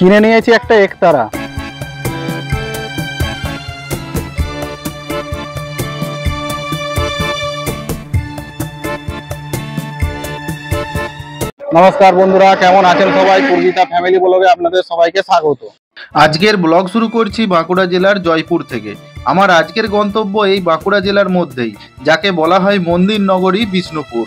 কিনে নিয়েছি একটা একতারা। নমস্কার বন্ধুরা, কেমন আছেন সবাই? পূর্বিতা ফ্যামিলি ব্লগে আপনাদের সবাইকে স্বাগত। আজকের ব্লগ শুরু করছি বাঁকুড়া জেলার জয়পুর থেকে। আমার আজকের গন্তব্য এই বাঁকুড়া জেলার মধ্যেই, যাকে বলা হয় মন্দির নগরী বিষ্ণুপুর।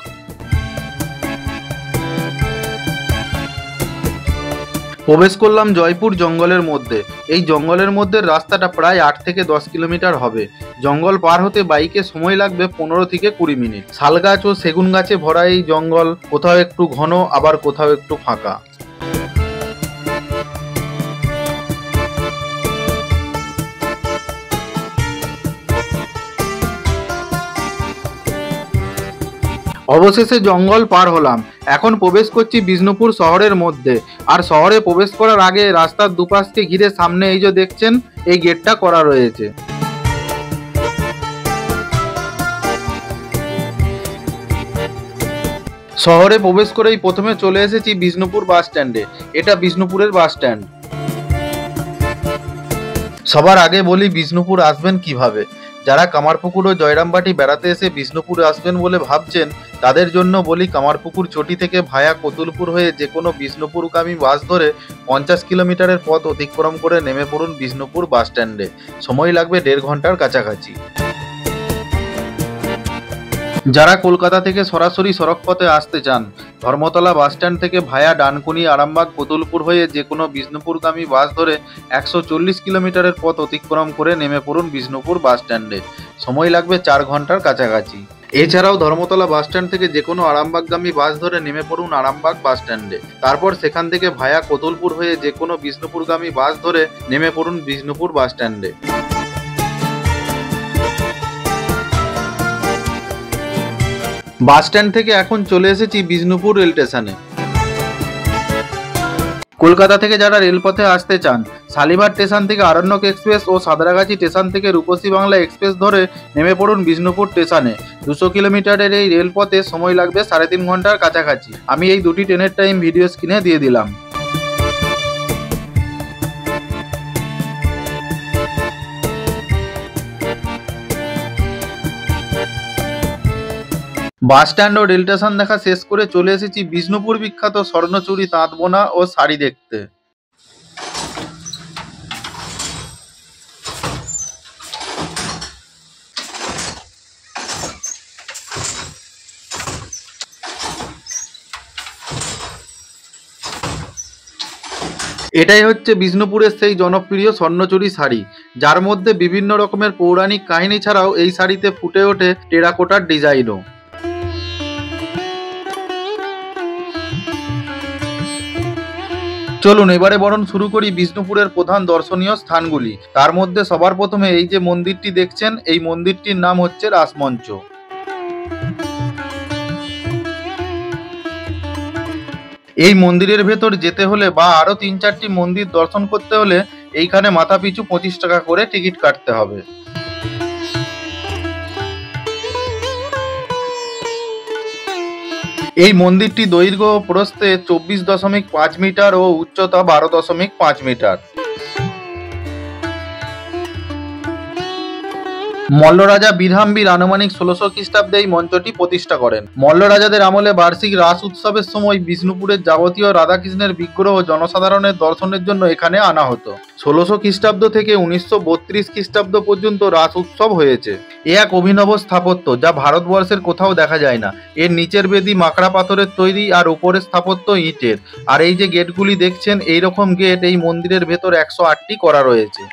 প্রবেশ করলাম জয়পুর জঙ্গলের মধ্যে। এই জঙ্গলের মধ্যে রাস্তাটা প্রায় 8 থেকে 10 কিলোমিটার হবে। জঙ্গল পার হতে বাইকে সময় লাগবে 15 থেকে 20 মিনিট। শাল গাছ ও সেগুন গাছে ভরা এই জঙ্গল, কোথাও একটু ঘন আবার কোথাও একটু ফাঁকা। অবশেষে জঙ্গল পার হলাম। এখন প্রবেশ করছি বিষ্ণুপুর শহরের মধ্যে। আর শহরে প্রবেশ করার আগে রাস্তার দুপাশকে ঘিরে সামনে এই যে দেখছেন, এই গেটটা করা রয়েছে। শহরে প্রবেশ করেই প্রথমে চলে এসেছি বিষ্ণুপুর বাস স্ট্যান্ডে। এটা বিষ্ণুপুরের বাস স্ট্যান্ড। সবার আগে বলি বিষ্ণুপুর আসবেন কিভাবে। যারা কামারপুকুর ও জয়রামবাটি বেড়াতে এসে বিষ্ণুপুর আসবেন বলে ভাবছেন, তাদের জন্য বলি কামারপুকুর চটি থেকে ভায়া কতুলপুর হয়ে যে কোনো বিষ্ণুপুরগামী বাস ধরে 50 কিলোমিটারের পথ অতিক্রম করে নেমে পড়ুন বিষ্ণুপুর বাস স্ট্যান্ডে। সময় লাগবে 1.5 ঘন্টার কাছাকাছি। যারা কলকাতা থেকে সরাসরি সড়ক পথে আসতে চান, ধর্মতলা বাস স্ট্যান্ড থেকে ভায়া ডানকুনি, আরামবাগ, কতুলপুর হয়ে যে কোনো বিষ্ণুপুরগামী বাস ধরে 140 কিলোমিটারের পথ অতিক্রম করে নেমে পড়ুন বিষ্ণুপুর বাস স্ট্যান্ডে। সময় লাগবে 4 ঘন্টার কাছাকাছি। এছাড়াও ধর্মতলা বাস স্ট্যান্ড থেকে যে কোনো আরামবাগগামী বাস ধরে নেমে পড়ুন আরামবাগ বাস স্ট্যান্ডে। তারপর সেখান থেকে ভায়া কতুলপুর হয়ে যে কোনো বিষ্ণুপুরগামী বাস ধরে নেমে পড়ুন বিষ্ণুপুর বাস স্ট্যান্ডে। বাস স্ট্যান্ড থেকে এখন চলে এসেছি বিষ্ণুপুর রেল স্টেশনে। কলকাতা থেকে যারা রেলপথে আসতে চান, শালিমার স্টেশন থেকে আরণ্যক এক্সপ্রেস ও সাঁতরাগাছি স্টেশন থেকে রূপসী বাংলা এক্সপ্রেস ধরে নেমে পড়ুন বিষ্ণুপুর স্টেশনে। 200 কিলোমিটারের এই রেলপথে সময় লাগবে 3.5 ঘন্টার কাছাকাছি। আমি এই দুটি ট্রেনের টাইম ভিডিও স্ক্রিনে দিয়ে দিলাম। বাস স্ট্যান্ড ও রেল স্টেশন দেখা শেষ করে চলে এসেছি বিষ্ণুপুর বিখ্যাত স্বর্ণচুরি, তাঁত বোনা ও শাড়ি দেখতে। এটাই হচ্ছে বিষ্ণুপুরের সেই জনপ্রিয় স্বর্ণচুরি শাড়ি, যার মধ্যে বিভিন্ন রকমের পৌরাণিক কাহিনী ছাড়াও এই শাড়িতে ফুটে ওঠে টেরাকোটার ডিজাইনও। চলুন এবারে বরং শুরু করি বিষ্ণুপুরের প্রধান দর্শনীয় স্থানগুলি। তার মধ্যে সবার প্রথমে এই যে মন্দিরটি দেখছেন, এই মন্দিরটির নাম হচ্ছে রাসমঞ্চ। এই মন্দিরের ভেতর যেতে হলে বা আরো 3-4টি মন্দির দর্শন করতে হলে এইখানে মাথাপিছু 25 টাকা করে টিকিট কাটতে হবে। এই মন্দিরটি দৈর্ঘ্য ও প্রস্থে 24.5 মিটার ও উচ্চতা 12.5 মিটার। মল্ল রাজা বীরহাম্বীর আনুমানিক 1600 খ্রিস্টাব্দে এই মঞ্চটি প্রতিষ্ঠা করেন। মল্ল রাজাদের আমলে বার্ষিক রাস উৎসবের সময় বিষ্ণুপুরের যাবতীয় রাধাকৃষ্ণের বিগ্রহ জনসাধারণের দর্শনের জন্য এখানে আনা হতো। 1600 খ্রিস্টাব্দ থেকে 1932 খ্রিস্টাব্দ পর্যন্ত রাস উৎসব হয়েছে। এ এক অভিনব স্থাপত্য, যা ভারতবর্ষের কোথাও দেখা যায় না। এর নিচের বেদি মাকড়া পাথরের তৈরি আর উপরের স্থাপত্য ইটের। আর এই যে গেটগুলি দেখছেন, এই রকম গেট এই মন্দিরের ভেতর 108টি করা রয়েছে।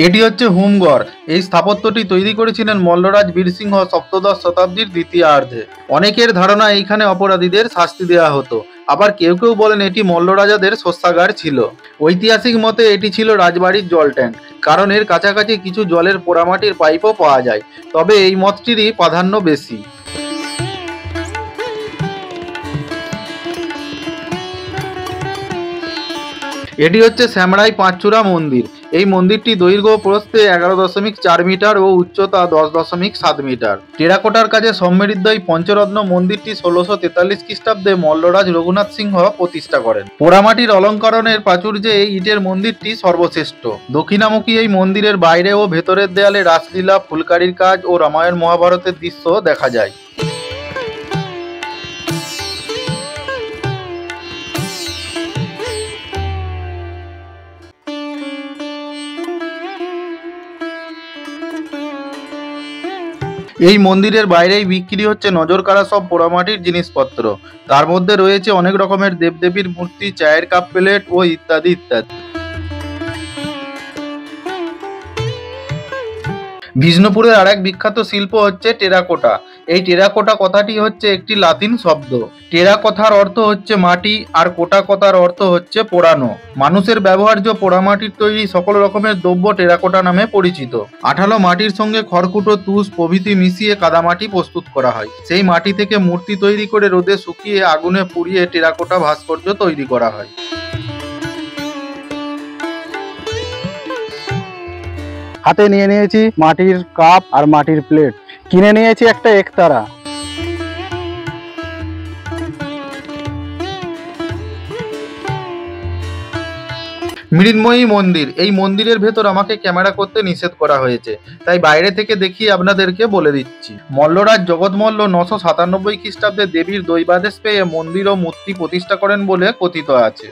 এটি হচ্ছে হোমঘর। এই স্থাপত্যটি তৈরি করেছিলেন মল্লরাজ বীরসিংহ সপ্তদশ শতাব্দীর দ্বিতীয়ার্ধে। অনেকের ধারণা এইখানে অপরাধীদের শাস্তি দেওয়া হতো। আবার কেউ কেউ বলেন এটি মল্ল রাজাদের শস্যাগার ছিল। ঐতিহাসিক মতে এটি ছিল রাজবাড়ির জল ট্যাঙ্ক, কারণ এর কাছাকাছি কিছু জলের পোড়ামাটির পাইপও পাওয়া যায়। তবে এই মতটিরই প্রাধান্য বেশি। এটি হচ্ছে শ্যামরাই পাঁচচূড়া মন্দির। এই মন্দিরটি দৈর্ঘ্য প্রস্থে 11.4 মিটার ও উচ্চতা 10.7 মিটার। টেরাকোটার কাজে সমৃদ্ধ এই পঞ্চরত্ন মন্দিরটি 1643 খ্রিস্টাব্দে মল্লরাজ রঘুনাথ সিংহ প্রতিষ্ঠা করেন। পোড়ামাটির অলঙ্করণের প্রাচুর্যে এই ইটের মন্দিরটি সর্বশ্রেষ্ঠ। দক্ষিণামুখী এই মন্দিরের বাইরে ও ভেতরের দেয়ালে রাসলীলা, ফুলকারির কাজ ও রামায়ণ মহাভারতের দৃশ্য দেখা যায়। এই মন্দিরের বাইরেই বিক্রি হচ্ছে নজরকাড়া সব পোড়ামাটির জিনিসপত্র। তার মধ্যে রয়েছে অনেক রকমের দেবদেবীর মূর্তি, চায়ের কাপ প্লেট ও ইত্যাদি ইত্যাদি। বিষ্ণুপুরের আরেক বিখ্যাত শিল্প হচ্ছে টেরাকোটা। এই টেরাকোটা কথাটি হচ্ছে একটি লাতিন শব্দ। টেরা কথার অর্থ হচ্ছে মাটি আর কোটা কথার অর্থ হচ্ছে পোড়ানো। মানুষের ব্যবহার্য পোড়ামাটির তৈরি সকল রকমের দ্রব্য টেরাকোটা নামে পরিচিত। আঠালো মাটির সঙ্গে খড়কুটো, তুষ প্রভৃতি মিশিয়ে কাদামাটি প্রস্তুত করা হয়। সেই মাটি থেকে মূর্তি তৈরি করে রোদে শুকিয়ে আগুনে পুড়িয়ে টেরাকোটা ভাস্কর্য তৈরি করা হয়। হাতে নিয়ে নিয়েছি মাটির কাপ আর মাটির প্লেট, কিনে নিয়েছি একটা একতারা। মৃন্ময়ী মন্দির। এই মন্দিরের ভেতর আমাকে ক্যামেরা করতে নিষেধ করা হয়েছে, তাই বাইরে থেকে দেখিয়ে আপনাদেরকে বলে দিচ্ছি। মল্লরাজ জগৎমল্ল 997 খ্রিস্টাব্দে দেবীর দৈবাদেশ পেয়ে মন্দির ও মূর্তি প্রতিষ্ঠা করেন বলে কথিত আছে।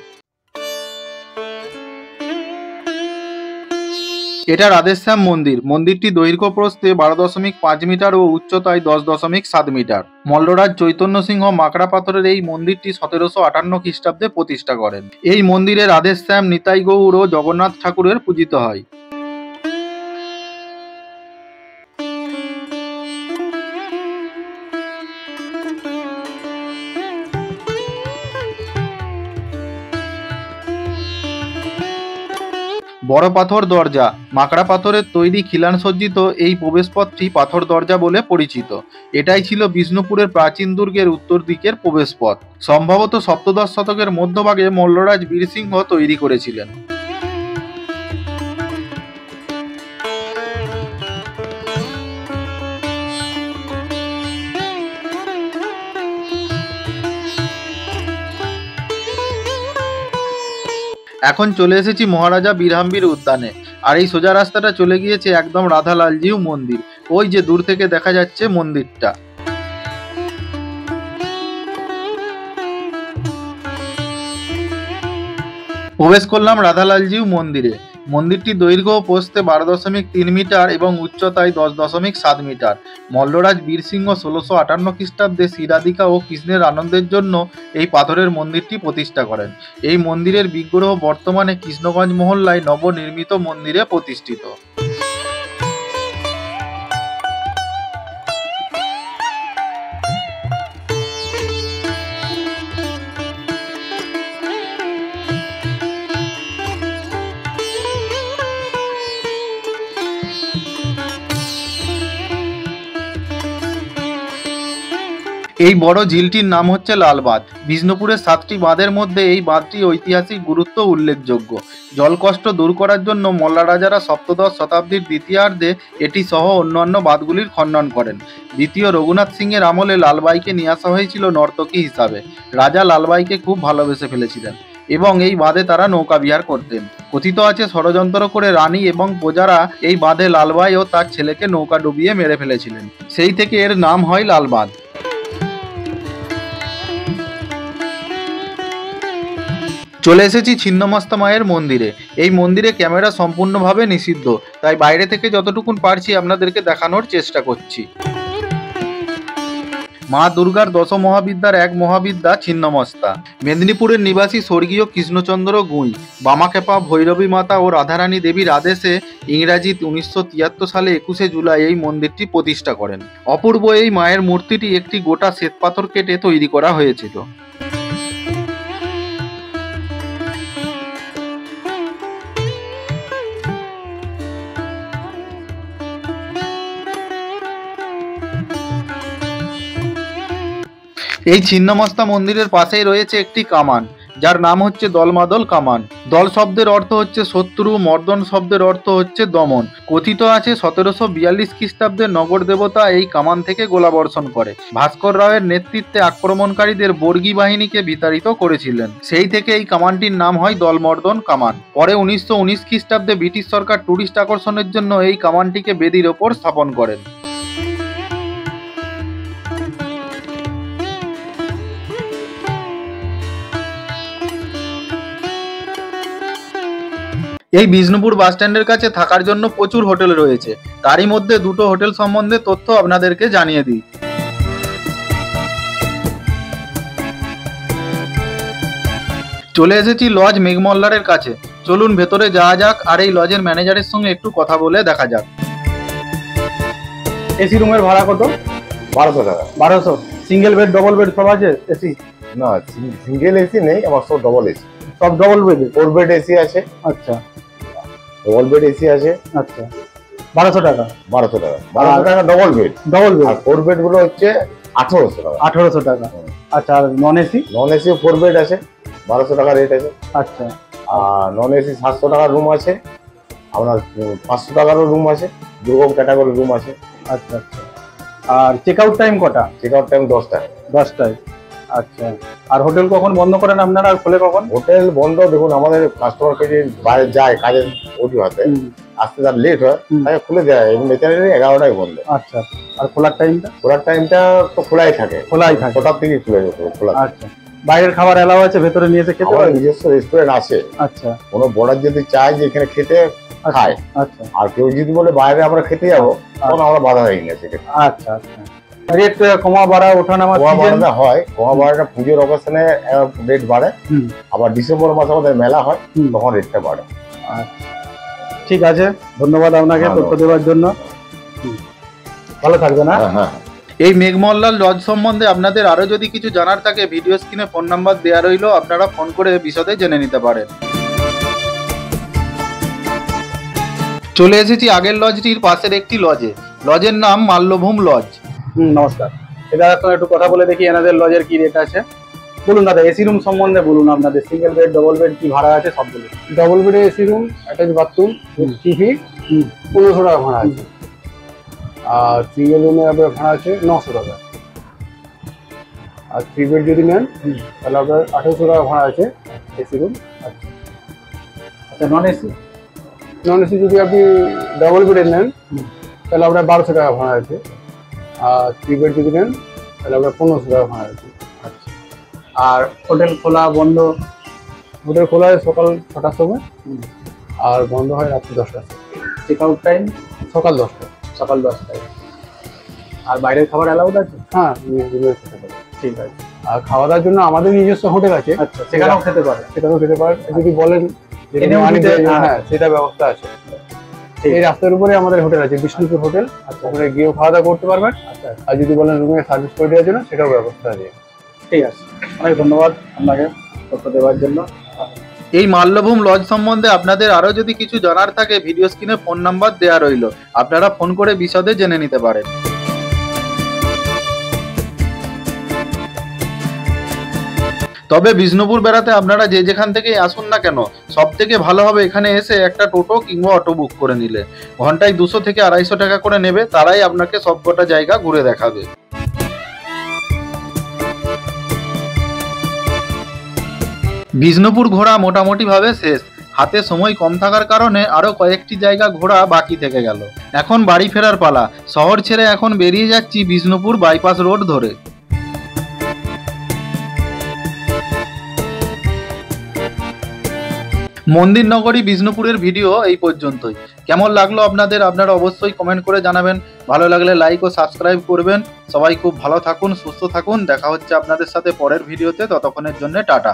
এটা রাধেশ্যাম মন্দির। মন্দিরটি দৈর্ঘ্য প্রস্থে 12.5 মিটার ও উচ্চতায় 10.7 মিটার। মল্লরাজ চৈতন্য সিংহ মাকড়া পাথরের এই মন্দিরটি 1758 খ্রিস্টাব্দে প্রতিষ্ঠা করেন। এই মন্দিরে রাধেশ্যাম, নিতাই গৌর ও জগন্নাথ ঠাকুরের পূজিত হয়। বড় পাথর দরজা। মাকড়া পাথরের তৈরি খিলান সজ্জিত এই প্রবেশপথটি পাথর দরজা বলে পরিচিত। এটাই ছিল বিষ্ণুপুরের প্রাচীন দুর্গের উত্তর দিকের প্রবেশপথ। সম্ভবত সপ্তদশ শতকের মধ্যভাগে মল্লরাজ বীরসিংহ তৈরি করেছিলেন। এখন চলে এসেছি মহারাজা বীরহাম্বীর উদ্যানে। আর এই সোজা রাস্তাটা চলে গিয়েছে একদম রাধালালজিউ মন্দির। ওই যে দূর থেকে দেখা যাচ্ছে মন্দিরটা। প্রবেশ করলাম রাধালালজিউ মন্দিরে। মন্দিরটি দৈর্ঘ্য ও প্রস্থে 12.3 মিটার এবং উচ্চতায় 10.7 মিটার। মল্লরাজ বীরসিংহ 1658 খ্রিস্টাব্দে শ্রীরাধিকা ও কৃষ্ণের আনন্দের জন্য এই পাথরের মন্দিরটি প্রতিষ্ঠা করেন। এই মন্দিরের বিগ্রহ বর্তমানে কৃষ্ণগঞ্জ মহল্লায় নবনির্মিত মন্দিরে প্রতিষ্ঠিত। এই বড় ঝিলটির নাম হচ্ছে লালবাঁধ। বিষ্ণুপুরের 7টি বাঁধের মধ্যে এই বাঁধটি ঐতিহাসিক গুরুত্ব উল্লেখযোগ্য। জলকষ্ট দূর করার জন্য মল্লা রাজারা সপ্তদশ শতাব্দীর দ্বিতীয়ার্ধে এটি সহ অন্যান্য বাঁধগুলির খনন করেন। দ্বিতীয় রঘুনাথ সিংয়ের আমলে লালবাইকে নিয়ে আসা হয়েছিল নর্তকী হিসাবে। রাজা লালবাইকে খুব ভালোবেসে ফেলেছিলেন এবং এই বাঁধে তারা নৌকা বিহার করতেন। কথিত আছে ষড়যন্ত্র করে রানী এবং প্রজারা এই বাঁধে লালবাই ও তার ছেলেকে নৌকা ডুবিয়ে মেরে ফেলেছিলেন। সেই থেকে এর নাম হয় লালবাঁধ। চলে এসেছি ছিন্নমস্তা মায়ের মন্দিরে। এই মন্দিরে ক্যামেরা সম্পূর্ণভাবে নিষিদ্ধ, তাই বাইরে থেকে যতটুকুন পারছি আপনাদেরকে দেখানোর চেষ্টা করছি। মা দুর্গার 10 মহাবিদ্যার এক মহাবিদ্যা ছিন্নমস্তা। মেদিনীপুরের নিবাসী স্বর্গীয় কৃষ্ণচন্দ্র গুঁই বামাখ্যাপা ভৈরবী মাতা ও রাধারানী দেবীর আদেশে ইংরাজি 1973 সালে 21শে জুলাই এই মন্দিরটি প্রতিষ্ঠা করেন। অপূর্ব এই মায়ের মূর্তিটি একটি গোটা শ্বেতপাথর কেটে তৈরি করা হয়েছিল। এই ছিন্নমস্তা মন্দিরের পাশেই রয়েছে একটি কামান। যার নাম হচ্ছে দলমাদল কামান। দল শব্দের অর্থ হচ্ছে শত্রু, মর্দন শব্দের অর্থ হচ্ছে দমন। কথিত আছে 1742 খ্রিস্টাব্দে নগর দেবতা এই কামান থেকে গোলাবর্ষণ করে। ভাস্কর রাওয়ের নেতৃত্বে আক্রমণকারীদের বর্গী বাহিনীকে বিতাড়িত করেছিলেন। সেই থেকে এই কামানটির নাম হয় দলমর্দন কামান। পরে 1919 খ্রিস্টাব্দে ব্রিটিশ সরকার টুরিস্ট আকর্ষণের জন্য এই কামানটিকে বেদির ওপর স্থাপন করেন। এই বিষ্ণুপুর বাস স্ট্যান্ডের কাছে থাকার জন্য প্রচুর হোটেল রয়েছে। তারই মধ্যে দুটো হোটেল সম্বন্ধে তথ্য আপনাদেরকে জানিয়ে দিই। চলে এসেছি লজ মেঘমল্লারের কাছে। চলুন ভেতরে যাওয়া যাক আর এই লজের ম্যানেজারের সঙ্গে একটু কথা বলে দেখা যাক। এসি রুমের ভাড়া কত? 1200 টাকা। 1200। সিঙ্গেল বেড, ডবল বেড সব আছে? এসি? না, সিঙ্গেল এসি নেই, আমার সব ডবল এসি। সব ডবল বেড? 4 বেড এসি আছে। আচ্ছা, ডবল বেড এসি আছে। আচ্ছা, 1200 টাকা। 1200 টাকা। 1200 টাকা ডবল বেড। Double bed. আর 4 বেড গুলো হচ্ছে 1800 টাকা। 1800 টাকা। আচ্ছা, আর non AC? Non AC 4 bed আছে, 1200 টাকা রেট আছে। আচ্ছা। আর নন এসি 700 টাকার রুম আছে, আপনার 500 টাকারও রুম আছে, দুরকম ক্যাটাগরি রুম আছে। আচ্ছা আচ্ছা। আর চেক আউট টাইম কটা? চেক আউট টাইম 10টায়। 10টায়। আচ্ছা। আর হোটেল কখন বন্ধ করেন আপনারা আর খোলে কখন? হোটেল বন্ধ দেখুন, আমাদের কাস্টমারকে যে বাইরে যায় কাজের অজুহাতে আসতে তার লেট হয়, তাকে খুলে দেয়। এবং নেচারালি 11টায় বন্ধ। আচ্ছা। আর খোলার টাইমটা? খোলার টাইমটা তো খোলাই থাকে। খোলাই থাকে। 6টার থেকে খোলা। আচ্ছা। বাইরের খাবার এলাও আছে? ভেতরে নিয়ে এসে খেতে পারে? নিজস্ব রেস্টুরেন্ট আছে। আচ্ছা। কোনো বর্ডার যদি চায় যে এখানে খেতে খায়। আচ্ছা। আর কেউ যদি বলে বাইরে আমরা খেতে যাবো, তখন আমরা বাধা দিই না সেক্ষেত্রে। আচ্ছা আচ্ছা। রেট কমা বাড়া ওঠানামা হয়, কমা বাড়াটা পুজোর অকেশনে রেট বাড়ে। আবার ডিসেম্বর মাসে আমাদের মেলা হয়, তখন রেটটা বাড়ে। ঠিক আছে, ধন্যবাদ আপনাকে তথ্য দেওয়ার জন্য। ভালো থাকবে না? হ্যাঁ। এই মেঘমল্লার লজ সম্বন্ধে আপনাদের আরো যদি কিছু জানার থাকে, ভিডিও স্ক্রিনে ফোন নাম্বার দেওয়া রইল, আপনারা ফোন করে বিশদে জেনে নিতে পারেন। চলে এসেছি আগের লজটির পাশের একটি লজে। লজের নাম মাল্যভূম লজ। নমস্কার। দাদার সঙ্গে একটু কথা বলে দেখি এনাদের লজের কি রেট আছে। বলুন দাদা, এসি রুম সম্বন্ধে বলুন, আপনাদের সিঙ্গেল বেড, ডবল বেড কি ভাড়া আছে সব বলুন। ডবল বেডে AC room, attach bathroom, TV, 1500 টাকা ভাড়া আছে। আর সিঙ্গেল রুমে আপনার ভাড়া আছে 900 টাকা। আর 3 বেড যদি নেন তাহলে আপনার 1800 টাকা ভাড়া আছে এসি রুম। আচ্ছা, নন এসি? নন এসি যদি আপনি ডবল বেডে নেন তাহলে আপনার 1200 টাকা ভাড়া আছে। আর 3 বেড যদি নেন তাহলে আপনার 1500 টাকা ভাড়া আছে। আচ্ছা। আর হোটেল খোলা বন্ধ? হোটেল খোলা হয় সকাল 6টার সময়, আর বন্ধ হয় রাত্রি 10টার সময়। চেক আউট টাইম সকাল 10টায়। সকাল 10টায়। আর বাইরের খাবার অ্যালাউড আছে? হ্যাঁ, খেতে পারে। ঠিক আছে। আর খাওয়া দাওয়ার জন্য আমাদের নিজস্ব হোটেল আছে। আচ্ছা, সেখানেও খেতে পারে? সেখানেও খেতে পারেন যদি বলেন। হ্যাঁ, সেটা ব্যবস্থা আছে। এই রাস্তার উপরে আমাদের হোটেল আছে, বিষ্ণুপুর হোটেল। আচ্ছা, ওখানে গিয়েও খাওয়া দাওয়া করতে পারবেন। আচ্ছা। আর যদি বলেন রুমে সার্ভিস করে দেওয়ার জন্য, সেটাও ব্যবস্থা আছে। ঠিক আছে, অনেক ধন্যবাদ আপনাকে তথ্য দেওয়ার জন্য। এই মাল্যভূম লজ সম্বন্ধে আপনাদের আরো যদি কিছু জানার থাকে, ভিডিও স্ক্রিনে ফোন নাম্বার দেওয়া রইল, আপনারা ফোন করে বিশদে জেনে নিতে পারেন। তবে বিষ্ণুপুর বেড়াতে আপনারা যে যেখান থেকেই আসুন না কেন, সব থেকে ভালো হবে এখানে এসে একটা টোটো কিংবা অটো বুক করে নিলে। ঘন্টায় 200 থেকে 250 টাকা করে নেবে, তারাই আপনাকে সবকটা জায়গা ঘুরে দেখাবে। বিষ্ণুপুর ঘোরা মোটামুটি ভাবে শেষ। হাতে সময় কম থাকার কারণে আরো কয়েকটি জায়গা ঘোরা বাকি থেকে গেল। এখন বাড়ি ফেরার পালা। শহর ছেড়ে এখন বেরিয়ে যাচ্ছি বিষ্ণুপুর বাইপাস রোড ধরে। মন্দির নগরী বিষ্ণুপুরের ভিডিও এই পর্যন্তই। কেমন লাগলো আপনাদের, আপনারা অবশ্যই কমেন্ট করে জানাবেন। ভালো লাগলে লাইক ও সাবস্ক্রাইব করবেন। সবাই খুব ভালো থাকুন, সুস্থ থাকুন। দেখা হচ্ছে আপনাদের সাথে পরের ভিডিওতে। ততক্ষণের জন্য টাটা।